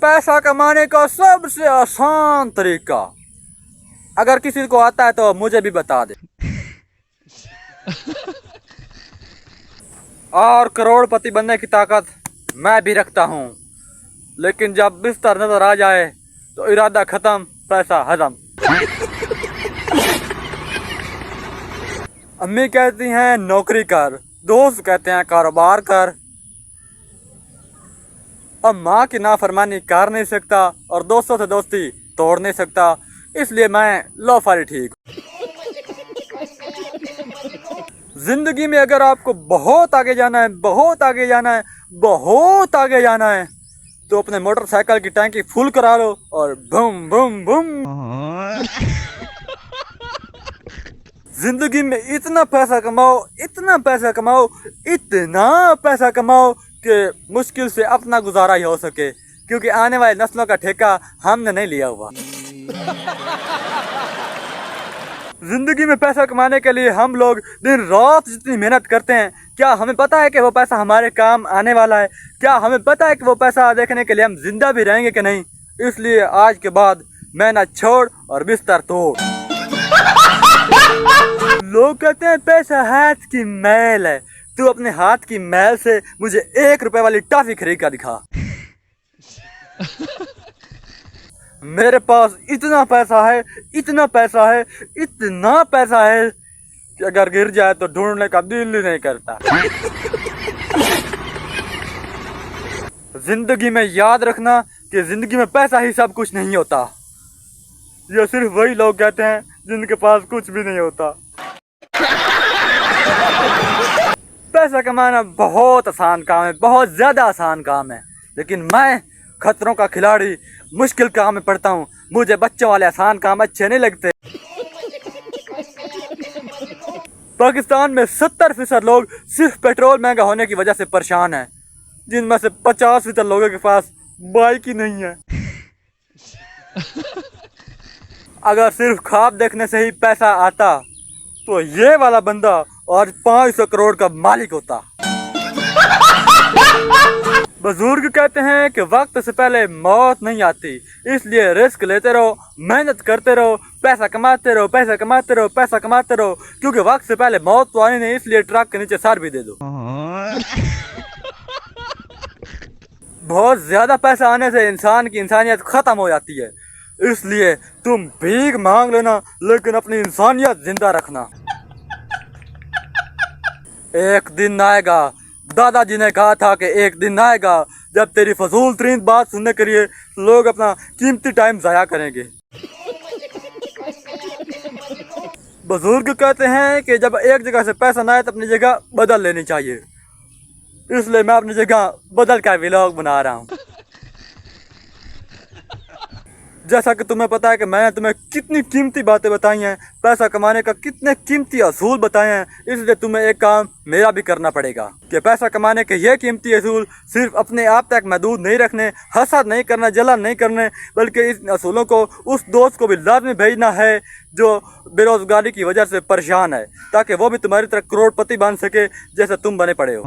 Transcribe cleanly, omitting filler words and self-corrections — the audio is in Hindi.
पैसा कमाने का सबसे आसान तरीका अगर किसी को आता है तो मुझे भी बता दे। और करोड़पति बनने की ताकत मैं भी रखता हूँ, लेकिन जब बिस्तर नजर आ जाए तो इरादा खत्म, पैसा हजम। अम्मी कहती हैं नौकरी कर, दोस्त कहते हैं कारोबार कर। अब माँ की नाफरमानी कर नहीं सकता और दोस्तों से दोस्ती तोड़ नहीं सकता, इसलिए मैं लोफारी ठीक। जिंदगी में अगर आपको बहुत आगे जाना है, बहुत आगे जाना है, बहुत आगे जाना है, तो अपने मोटरसाइकिल की टैंकी फुल करा लो और बम बम बम। जिंदगी में इतना पैसा कमाओ, इतना पैसा कमाओ, इतना पैसा कमाओ कि मुश्किल से अपना गुजारा ही हो सके, क्योंकि आने वाली नस्लों का ठेका हमने नहीं लिया हुआ। जिंदगी में पैसा कमाने के लिए हम लोग दिन रात जितनी मेहनत करते हैं, क्या हमें पता है कि वो पैसा हमारे काम आने वाला है? क्या हमें पता है कि वो पैसा देखने के लिए हम जिंदा भी रहेंगे कि नहीं? इसलिए आज के बाद मेहनत छोड़ और बिस्तर तोड़। लोग कहते हैं पैसा हाथ की मैल है, तू अपने हाथ की मैल से मुझे 1 रुपए वाली टॉफी खरीद कर दिखा। मेरे पास इतना पैसा है, इतना पैसा है, इतना पैसा है कि अगर गिर जाए तो ढूंढने का दिल ही नहीं करता। जिंदगी में याद रखना कि जिंदगी में पैसा ही सब कुछ नहीं होता। ये सिर्फ वही लोग कहते हैं जिनके पास कुछ भी नहीं होता। पैसा कमाना बहुत आसान काम है, बहुत ज्यादा आसान काम है, लेकिन मैं खतरों का खिलाड़ी मुश्किल काम में पड़ता हूँ। मुझे बच्चों वाले आसान काम अच्छे नहीं लगते। पाकिस्तान में 70% लोग सिर्फ पेट्रोल महंगा होने की वजह से परेशान हैं, जिनमें से 50% लोगों के पास बाइक ही नहीं है। अगर सिर्फ ख्वाब देखने से ही पैसा आता तो ये वाला बंदा आज 500 करोड़ का मालिक होता। बुजुर्ग कहते हैं कि वक्त से पहले मौत नहीं आती, इसलिए रिस्क लेते रहो, मेहनत करते रहो, पैसा कमाते रहो, पैसा कमाते रहो, पैसा कमाते रहो, क्योंकि वक्त से पहले मौत तो आनी नहीं, इसलिए ट्रक के नीचे सर भी दे दो। बहुत ज्यादा पैसा आने से इंसान की इंसानियत खत्म हो जाती है, इसलिए तुम भीख मांग लेना, लेकिन अपनी इंसानियत जिंदा रखना। एक दिन आएगा, दादाजी ने कहा था कि एक दिन आएगा जब तेरी फजूल तरीन बात सुनने के लिए लोग अपना कीमती टाइम जाया करेंगे। बुजुर्ग कहते हैं कि जब एक जगह से पैसा ना आए तो अपनी जगह बदल लेनी चाहिए, इसलिए मैं अपनी जगह बदल कर व्लॉग बना रहा हूँ। जैसा कि तुम्हें पता है कि मैंने तुम्हें कितनी कीमती बातें बताई हैं, पैसा कमाने का कितने कीमती असूल बताए हैं, इसलिए तुम्हें एक काम मेरा भी करना पड़ेगा कि पैसा कमाने के ये कीमती असूल सिर्फ अपने आप तक महदूद नहीं रखने, हसद नहीं करना, जलन नहीं करने, बल्कि इस असूलों को उस दोस्त को भी लाजमी भेजना है जो बेरोजगारी की वजह से परेशान है, ताकि वो भी तुम्हारी तरह करोड़पति बन सके जैसे तुम बने पड़े हो।